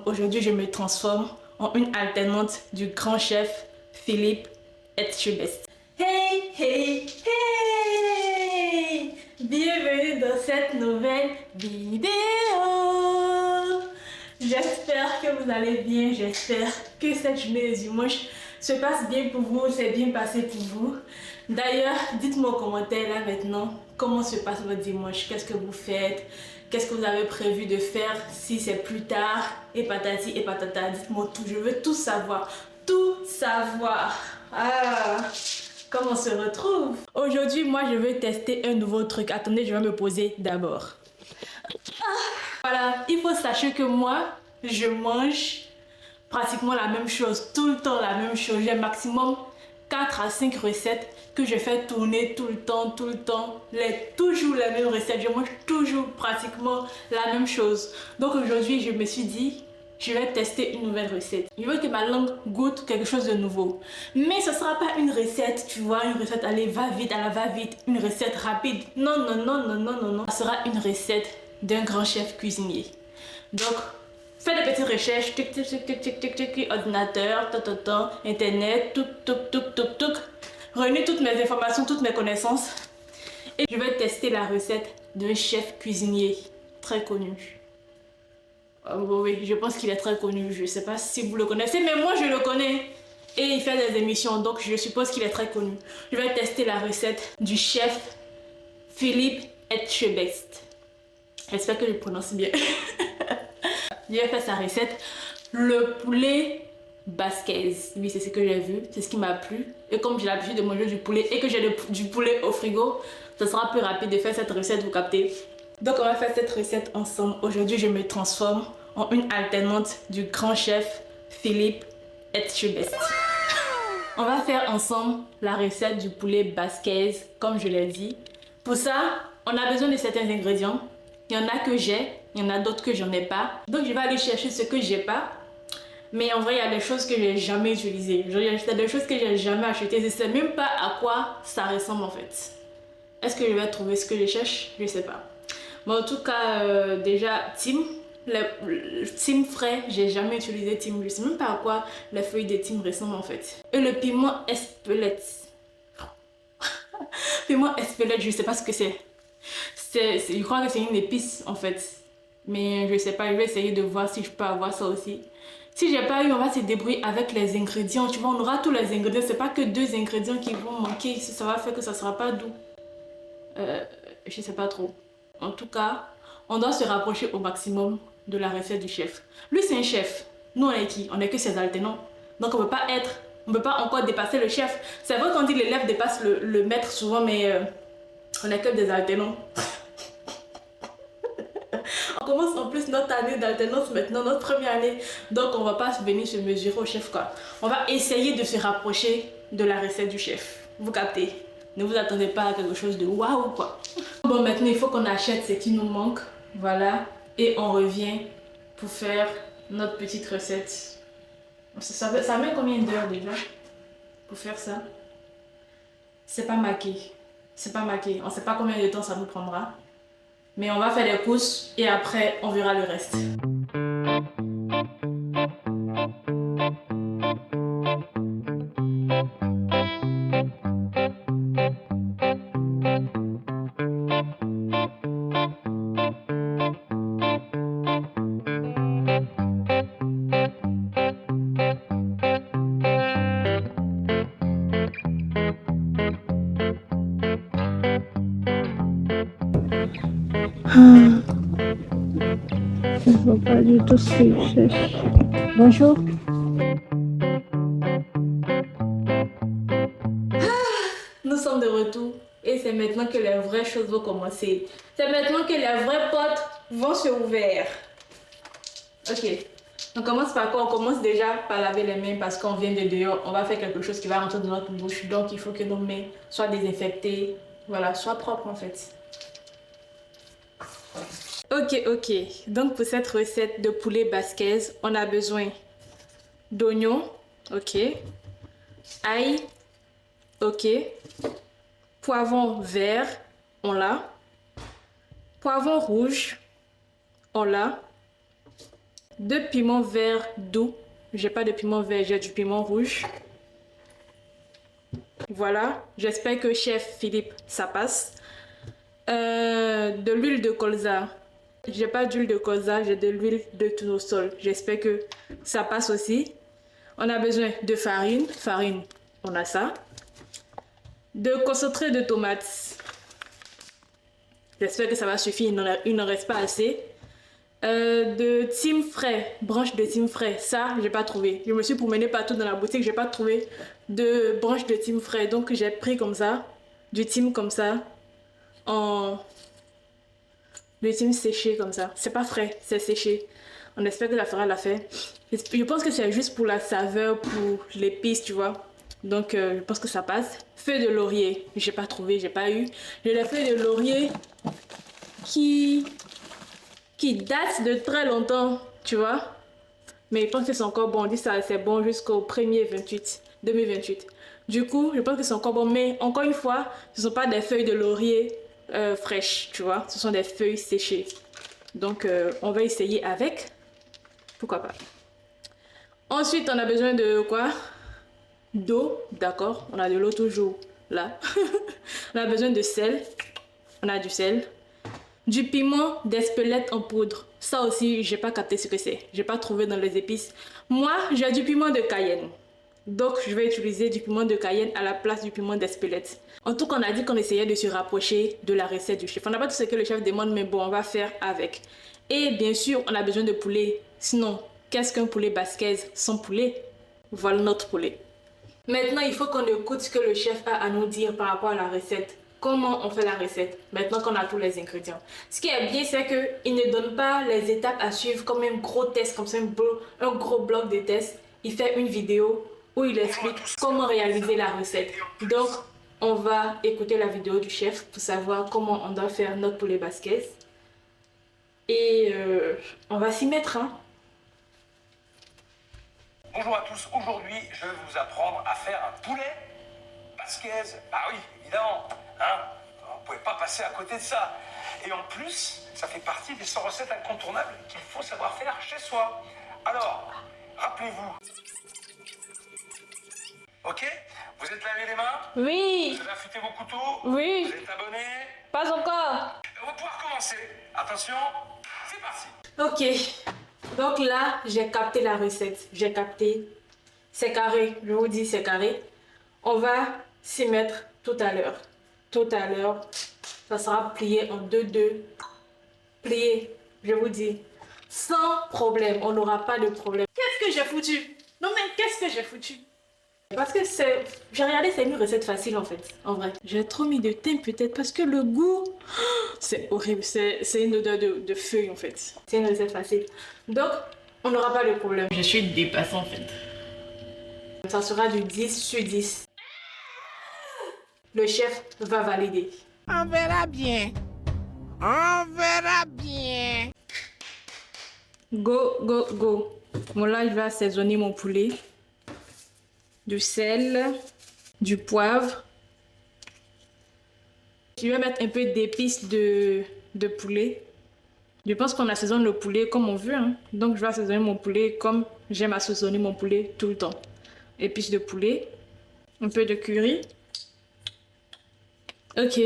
Aujourd'hui, je me transforme en une alternante du grand chef Philippe Etchebest. Hey, hey, hey! Bienvenue dans cette nouvelle vidéo. J'espère que vous allez bien. J'espère que cette journée de dimanche se passe bien pour vous, s'est bien passé pour vous. D'ailleurs, dites-moi en commentaire là maintenant comment se passe votre dimanche, qu'est-ce que vous faites, qu'est-ce que vous avez prévu de faire si c'est plus tard, et patati et patata, dites-moi tout, je veux tout savoir, tout savoir. Ah, comment on se retrouve? Aujourd'hui, moi je veux tester un nouveau truc. Attendez, je vais me poser d'abord. Voilà, il faut sachez que moi, je mange pratiquement la même chose, tout le temps la même chose. J'ai maximum 4 à 5 recettes que je fais tourner tout le temps, toujours les mêmes recettes. Je mange toujours pratiquement la même chose. Donc aujourd'hui, je me suis dit, je vais tester une nouvelle recette. Je veux que ma langue goûte quelque chose de nouveau. Mais ce ne sera pas une recette, tu vois, une recette, allez, va vite, à la va vite, une recette rapide. Non, non, non, non, non, non, non. Ce sera une recette d'un grand chef cuisinier. Donc, fais des petites recherches, tic, tic, tic, tic, tic, tic, tic, ordinateur, internet, tout, tout, tout, tout, tout. Réunis toutes mes informations, toutes mes connaissances. Et je vais tester la recette d'un chef cuisinier très connu. Oui, je pense qu'il est très connu. Je ne sais pas si vous le connaissez, mais moi je le connais. Et il fait des émissions, donc je suppose qu'il est très connu. Je vais tester la recette du chef Philippe Etchebest. J'espère que je prononce bien. Il a fait sa recette, le poulet basquez. Oui, c'est ce que j'ai vu, c'est ce qui m'a plu. Et comme j'ai l'habitude de manger du poulet et que j'ai du poulet au frigo, ça sera plus rapide de faire cette recette, vous captez. Donc on va faire cette recette ensemble. Aujourd'hui, je me transforme en une alternante du grand chef Philippe Etchebest. On va faire ensemble la recette du poulet basquez, comme je l'ai dit. Pour ça, on a besoin de certains ingrédients. Il y en a que j'ai, il y en a d'autres que j'en ai pas. Donc je vais aller chercher ce que j'ai pas. Mais en vrai, il y a des choses que j'ai jamais utilisées. Il y a des choses que j'ai jamais achetées. Je sais même pas à quoi ça ressemble en fait. Est-ce que je vais trouver ce que je cherche? Je sais pas. Mais en tout cas, déjà, thym. Le thym frais, j'ai jamais utilisé thym. Je sais même pas à quoi les feuilles de thym ressemblent en fait. Et le piment espelette. Piment espelette, je sais pas ce que c'est. Je crois que c'est une épice en fait. Mais je sais pas, je vais essayer de voir si je peux avoir ça aussi. Si j'ai pas eu, on va se débrouiller avec les ingrédients. Tu vois, on aura tous les ingrédients. C'est pas que 2 ingrédients qui vont manquer. Ça va faire que ça sera pas doux. Je sais pas trop. En tout cas, on doit se rapprocher au maximum de la recette du chef. Lui, c'est un chef. Nous, on est qui? On est que ses alternants. Donc, on peut pas encore dépasser le chef. C'est vrai qu'on dit que l'élève dépasse le maître souvent, mais on est que des alternants. On commence en plus notre année d'alternance maintenant, notre première année. Donc on va pas venir se mesurer au chef quoi. On va essayer de se rapprocher de la recette du chef. Vous captez? Ne vous attendez pas à quelque chose de waouh quoi. Bon maintenant il faut qu'on achète ce qui nous manque. Voilà. Et on revient pour faire notre petite recette. Ça met combien d'heures déjà pour faire ça? C'est pas marqué. C'est pas marqué. On sait pas combien de temps ça nous prendra. Mais on va faire les courses et après on verra le reste. Je ne vois pas du tout ce qu'il cherche. Bonjour. Nous sommes de retour et c'est maintenant que les vraies choses vont commencer. C'est maintenant que les vraies portes vont se ouvrir. Ok, on commence par quoi? On commence déjà par laver les mains parce qu'on vient de dehors. On va faire quelque chose qui va rentrer dans notre bouche. Donc il faut que nos mains soient désinfectées. Voilà, soient propres en fait. Ok. Donc pour cette recette de poulet basquez, on a besoin d'oignons. Ok. Ail. Ok. Poivron vert, on l'a. Poivron rouge, on l'a. 2 piments verts doux. J'ai pas de piment vert, j'ai du piment rouge. Voilà, j'espère que chef Philippe, ça passe. De l'huile de colza. J'ai pas d'huile de colza, j'ai de l'huile de tournesol. J'espère que ça passe aussi. On a besoin de farine. Farine, on a ça. De concentré de tomates. J'espère que ça va suffire, il n'en reste pas assez. De thym frais, branche de thym frais, ça j'ai pas trouvé. Je me suis promenée partout dans la boutique, j'ai pas trouvé de branche de thym frais, donc j'ai pris comme ça, du thym comme ça, du thym séché comme ça. C'est pas frais, c'est séché. On espère que ça fera l'affaire. Je pense que c'est juste pour la saveur, pour l'épice, tu vois. Donc je pense que ça passe. Feuilles de laurier, j'ai pas trouvé, j'ai pas eu. J'ai les feuilles de laurier qui date de très longtemps, tu vois. Mais je pense que c'est encore bon. On dit ça, c'est bon jusqu'au 1er 2028. Du coup, je pense que c'est encore bon. Mais encore une fois, ce ne sont pas des feuilles de laurier fraîches, tu vois. Ce sont des feuilles séchées. Donc, on va essayer avec. Pourquoi pas. Ensuite, on a besoin de quoi? D'eau, d'accord. On a de l'eau toujours là. On a besoin de sel. On a du sel. Du piment d'Espelette en poudre. Ça aussi, j'ai pas capté ce que c'est. J'ai pas trouvé dans les épices. Moi, j'ai du piment de Cayenne. Donc, je vais utiliser du piment de Cayenne à la place du piment d'Espelette. En tout cas, on a dit qu'on essayait de se rapprocher de la recette du chef. On n'a pas tout ce que le chef demande, mais bon, on va faire avec. Et bien sûr, on a besoin de poulet. Sinon, qu'est-ce qu'un poulet basquez sans poulet? Voilà notre poulet. Maintenant, il faut qu'on écoute ce que le chef a à nous dire par rapport à la recette. Comment on fait la recette maintenant qu'on a tous les ingrédients. Ce qui est bien, c'est qu'il ne donne pas les étapes à suivre comme un gros test, comme ça, un gros bloc de test. Il fait une vidéo où il explique comment réaliser la recette. Donc, on va écouter la vidéo du chef pour savoir comment on doit faire notre poulet basquez. Et on va s'y mettre, hein. Bonjour à tous, aujourd'hui je vais vous apprendre à faire un poulet basquez. Bah oui, évidemment, hein, on ne pouvait pas passer à côté de ça. Et en plus, ça fait partie des 100 recettes incontournables qu'il faut savoir faire chez soi. Alors, rappelez-vous. Ok? Vous êtes lavé les mains? Oui. Vous avez affûté vos couteaux? Oui. Vous êtes abonné? Pas encore. On va pouvoir commencer. Attention, c'est parti. Ok. Donc là, j'ai capté la recette. J'ai capté. C'est carré. Je vous dis, c'est carré. On va s'y mettre tout à l'heure. Tout à l'heure, ça sera plié en 2-2. Plié, je vous dis. Sans problème. On n'aura pas de problème. Qu'est-ce que j'ai foutu? Non mais qu'est-ce que j'ai foutu? Parce que c'est... J'ai regardé, c'est une recette facile en fait. En vrai. J'ai trop mis de thym peut-être parce que le goût... C'est horrible. C'est une odeur de feuille en fait. C'est une recette facile. Donc, on n'aura pas de problème. Je suis dépassée en fait. Ça sera du 10 sur 10. Le chef va valider. On verra bien. On verra bien. Go, go, go. Bon là, je vais assaisonner mon poulet. Du sel, du poivre. Je vais mettre un peu d'épices de poulet. Je pense qu'on assaisonne le poulet comme on veut, hein. Donc je vais assaisonner mon poulet comme j'aime assaisonner mon poulet tout le temps. Épices de poulet, un peu de curry. Ok.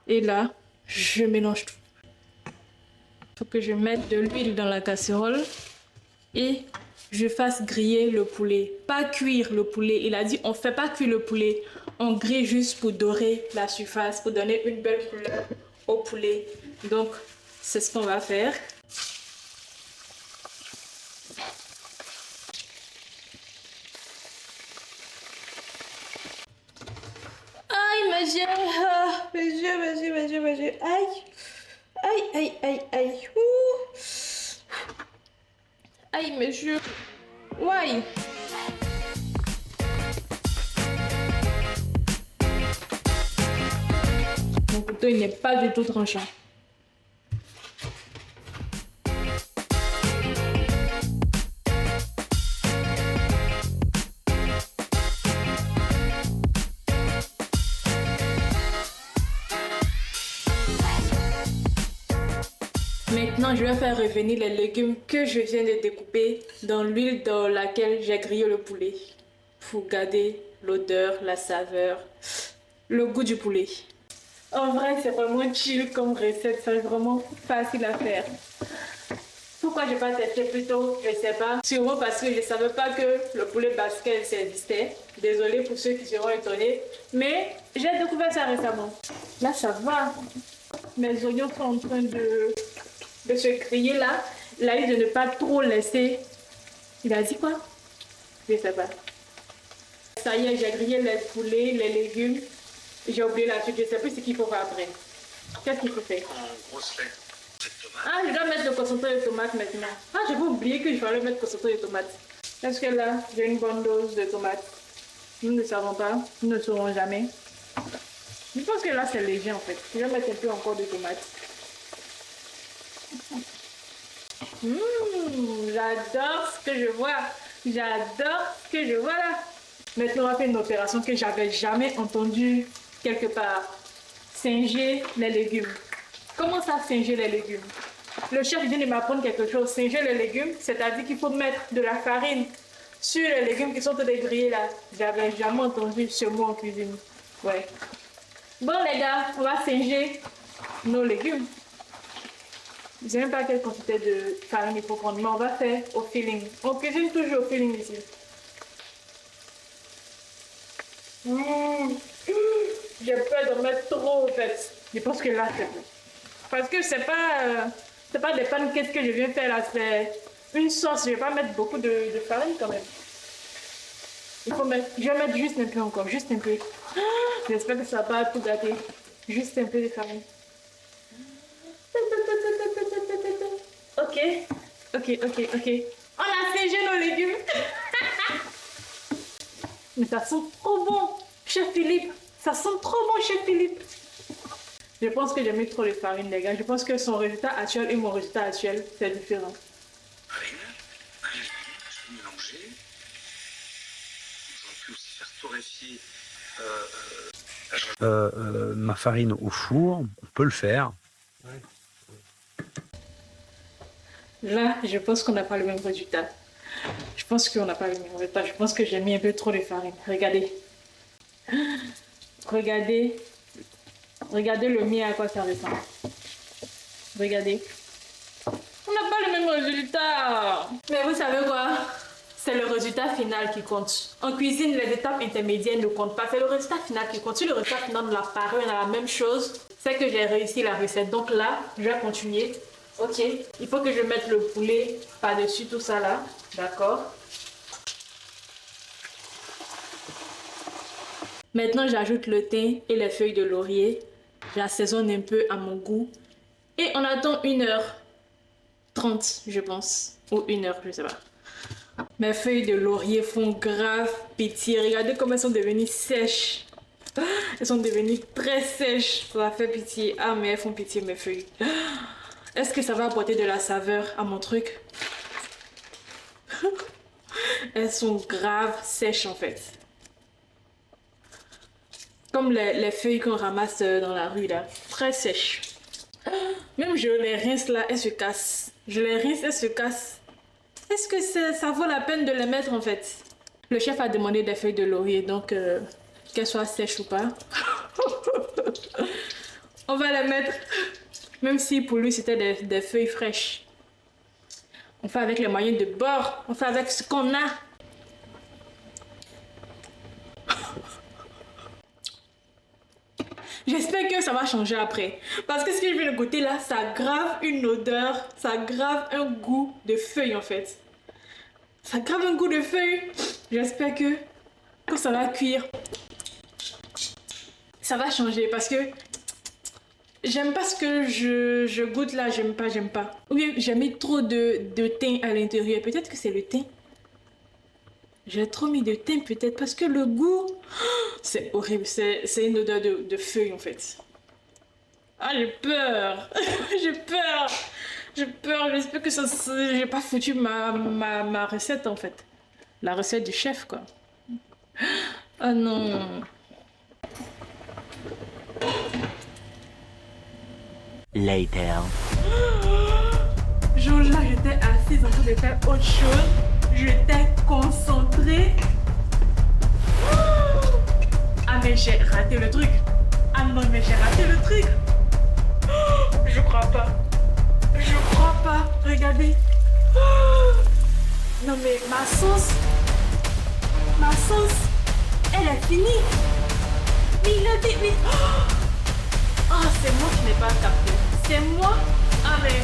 Et là, je mélange tout. Il faut que je mette de l'huile dans la casserole et je fasse griller le poulet. Pas cuire le poulet. Il a dit on fait pas cuire le poulet. On grille juste pour dorer la surface, pour donner une belle couleur au poulet. Donc, c'est ce qu'on va faire. Aïe, mes yeux. Ah, mes yeux. Aïe. Ouh. Aïe, mes yeux. Ouais. Mon couteau, il n'est pas du tout tranchant. Maintenant, je vais faire revenir les légumes que je viens de découper dans l'huile dans laquelle j'ai grillé le poulet. Pour garder l'odeur, la saveur, le goût du poulet. En vrai, c'est vraiment chill comme recette, c'est vraiment facile à faire. Pourquoi je n'ai pas testé plus tôt, je ne sais pas. Sûrement parce que je ne savais pas que le poulet basquez existait. Désolée pour ceux qui seront étonnés. Mais j'ai découvert ça récemment. Là, ça va. Mes oignons sont en train de se griller là. Il a dit de ne pas trop laisser. Il a dit quoi? Je ne sais pas. Ça y est, j'ai grillé les poulets, les légumes. J'ai oublié la suite. Je ne sais plus ce qu'il faut faire après. Qu'est-ce qu'il faut faire? En grosse lettres. Ah, je dois mettre le concentré de tomate maintenant. Ah, j'avais oublié que je fallait mettre le concentré de tomate. Est-ce que là, j'ai une bonne dose de tomate? Nous ne savons pas. Nous ne saurons jamais. Je pense que là, c'est léger en fait. Je vais mettre un peu encore de tomate. J'adore ce que je vois. J'adore ce que je vois là. Maintenant, on va faire une opération que j'avais jamais entendue quelque part. Singer les légumes. Comment ça, singer les légumes? Le chef vient de m'apprendre quelque chose. Singer les légumes, c'est-à-dire qu'il faut mettre de la farine sur les légumes qui sont grillés là. J'avais jamais entendu ce mot en cuisine. Ouais. Bon les gars, on va singer nos légumes. Je ne sais même pas quelle quantité de farine il faut prendre, mais on va faire au feeling. On cuisine toujours au feeling ici. J'ai peur de mettre trop en fait. Je pense que là c'est bon. Parce que c'est pas des pancakes que je viens faire là, c'est une sauce. Je vais pas mettre beaucoup de farine quand même. Il faut mettre, je vais mettre juste un peu encore, juste un peu. J'espère que ça va pas tout gâter. Juste un peu de farine. Ok. On a singé nos légumes. Mais ça sent trop bon, chef Philippe. Ça sent trop bon, chef Philippe. Je pense que j'ai mis trop de farine, les gars. Je pense que son résultat actuel et mon résultat actuel, c'est différent. Farine, un légume, je vais mélanger. J'aurais pu aussi faire torréfier ma farine au four, on peut le faire. Là, je pense qu'on n'a pas le même résultat. Je pense qu'on n'a pas le même résultat. Je pense que j'ai mis un peu trop de farine. Regardez. Regardez le mien à quoi ça ressemble. Regardez. On n'a pas le même résultat. Mais vous savez quoi? C'est le résultat final qui compte. En cuisine, les étapes intermédiaires ne comptent pas. C'est le résultat final qui compte. Si le résultat final de la farine a la même chose, c'est que j'ai réussi la recette. Donc là, je vais continuer. Ok. Il faut que je mette le poulet par-dessus tout ça là. D'accord. Maintenant, j'ajoute le thym et les feuilles de laurier. J'assaisonne un peu à mon goût. Et on attend 1h30, je pense. Ou 1h, je sais pas. Mes feuilles de laurier font grave pitié. Regardez comment elles sont devenues sèches. Elles sont devenues très sèches. Ça fait pitié. Ah, mais elles font pitié, mes feuilles. Est-ce que ça va apporter de la saveur à mon truc? Elles sont grave sèches, en fait. Comme les feuilles qu'on ramasse dans la rue, là. Très sèches. Même je les rince, là, elles se cassent. Je les rince, elles se cassent. Est-ce que ça vaut la peine de les mettre, en fait? Le chef a demandé des feuilles de laurier, donc qu'elles soient sèches ou pas. On va les mettre, même si pour lui c'était des feuilles fraîches. On fait avec les moyens de bord, on fait avec ce qu'on a. J'espère que ça va changer après. Parce que ce que je viens de goûter là, ça grave une odeur, ça grave un goût de feuilles en fait. Ça grave un goût de feuilles. J'espère que ça va cuire, ça va changer parce que j'aime pas ce que je goûte là, j'aime pas. Ou bien j'ai mis trop de thym à l'intérieur, peut-être que c'est le thym. J'ai trop mis de thym peut-être parce que le goût, c'est horrible, c'est une odeur de feuilles en fait. Ah j'ai peur, j'ai peur, j'espère que j'ai pas foutu ma recette en fait. La recette du chef quoi. Ah non. Later. Jour-là, j'étais assise en train de faire autre chose. J'étais concentrée. Ah mais j'ai raté le truc. Ah non mais j'ai raté le truc. Je crois pas. Je crois pas. Regardez. Non mais ma sauce, elle est finie. Mais il a dit, mais... Ah, c'est moi qui n'ai pas capté. C'est moi. Ah mais...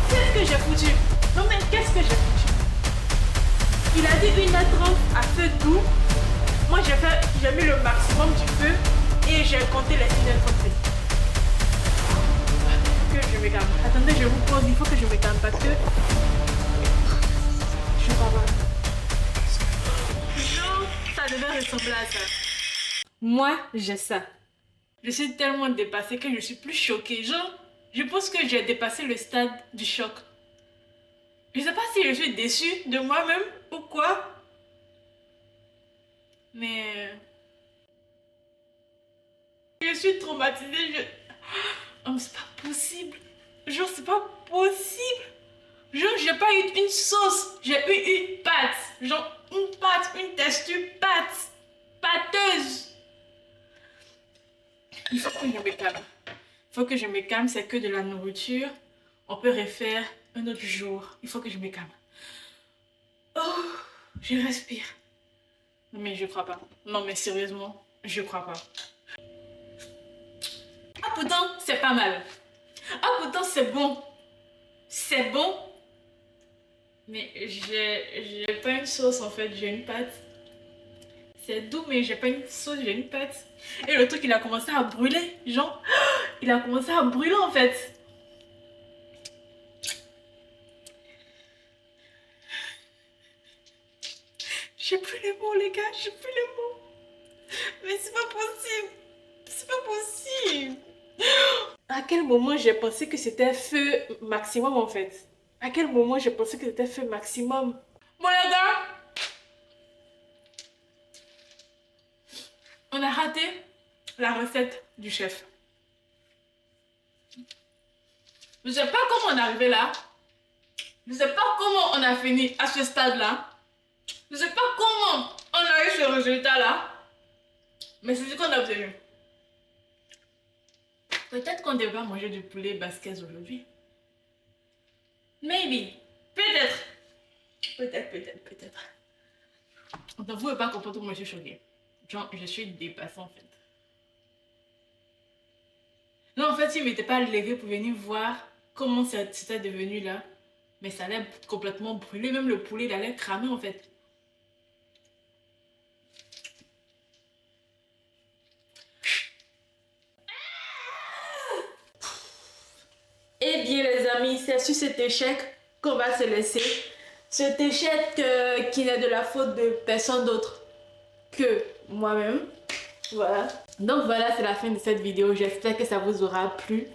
Qu'est-ce que j'ai foutu? Non mais qu'est-ce que j'ai foutu? Il a dit 1h30 à feu doux. Moi j'ai mis le maximum du feu et j'ai compté les 1h30. Que je me calme. Attendez, je vous pose, il faut que je me calme parce que... Je crois pas. Non, ça devait ressembler à ça. Moi, j'ai ça. Je suis tellement dépassée que je suis plus choquée. Genre, je pense que j'ai dépassé le stade du choc. Je sais pas si je suis déçue de moi-même ou quoi. Mais... Je suis traumatisée. Oh, mais c'est pas possible. Genre, c'est pas possible. Genre, j'ai pas eu une sauce. J'ai eu une pâte. Genre, une pâte, une texture pâte. Pâteuse. Il faut que je me calme. Il faut que je me calme. C'est que de la nourriture. On peut refaire un autre jour. Il faut que je me calme. Oh, je respire. Non, mais je crois pas. Non, mais sérieusement, je crois pas. Ah, pourtant, c'est pas mal. Ah, pourtant, c'est bon. C'est bon. Mais j'ai pas une sauce en fait, j'ai une pâte. C'est doux, mais j'ai pas une sauce, j'ai une pâte. Et le truc, il a commencé à brûler. Genre, il a commencé à brûler en fait. J'ai plus les mots, les gars, j'ai plus les mots. Mais c'est pas possible. C'est pas possible. À quel moment j'ai pensé que c'était feu maximum en fait? À quel moment j'ai pensé que c'était feu maximum? Bon les gars, on a raté la recette du chef. Je sais pas comment on est arrivé là. Je sais pas comment on a fini à ce stade-là. Je sais pas comment on a eu ce résultat-là. Mais c'est ce qu'on a obtenu. Peut-être qu'on devrait manger du poulet basquez aujourd'hui. Maybe. Peut-être. Peut-être. Donc vous ne pouvez pas comprendre comment je suis choquée. Genre, je suis dépassée en fait. Non, en fait, il ne m'était pas levé pour venir voir comment c'était devenu là. Mais ça allait complètement brûler. Même le poulet, il allait cramer en fait. Eh bien les amis, c'est sur cet échec qu'on va se laisser. Cet échec qui n'est de la faute de personne d'autre que moi-même. Voilà. Donc voilà, c'est la fin de cette vidéo. J'espère que ça vous aura plu.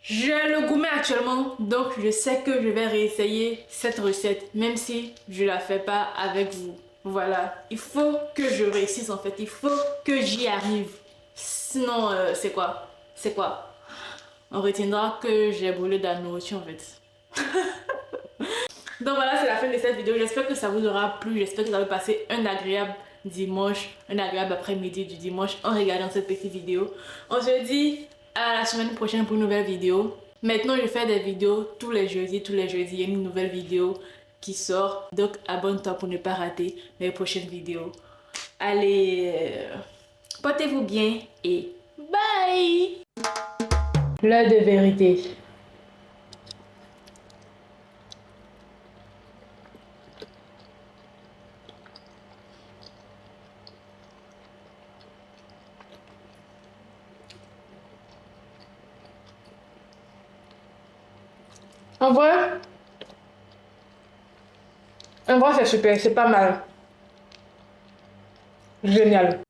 J'ai le gourmet actuellement, donc je sais que je vais réessayer cette recette, même si je la fais pas avec vous. Voilà. Il faut que je réussisse en fait. Il faut que j'y arrive. Sinon, c'est quoi? C'est quoi? On retiendra que j'ai brûlé de la nourriture en fait. Donc voilà, c'est la fin de cette vidéo. J'espère que ça vous aura plu. J'espère que vous avez passé un agréable dimanche, un agréable après-midi du dimanche en regardant cette petite vidéo. On se dit à la semaine prochaine pour une nouvelle vidéo. Maintenant, je fais des vidéos tous les jeudis. Tous les jeudis, il y a une nouvelle vidéo qui sort. Donc abonne-toi pour ne pas rater mes prochaines vidéos. Allez, portez-vous bien et bye! L'heure de vérité. En vrai, c'est super, c'est pas mal. Génial.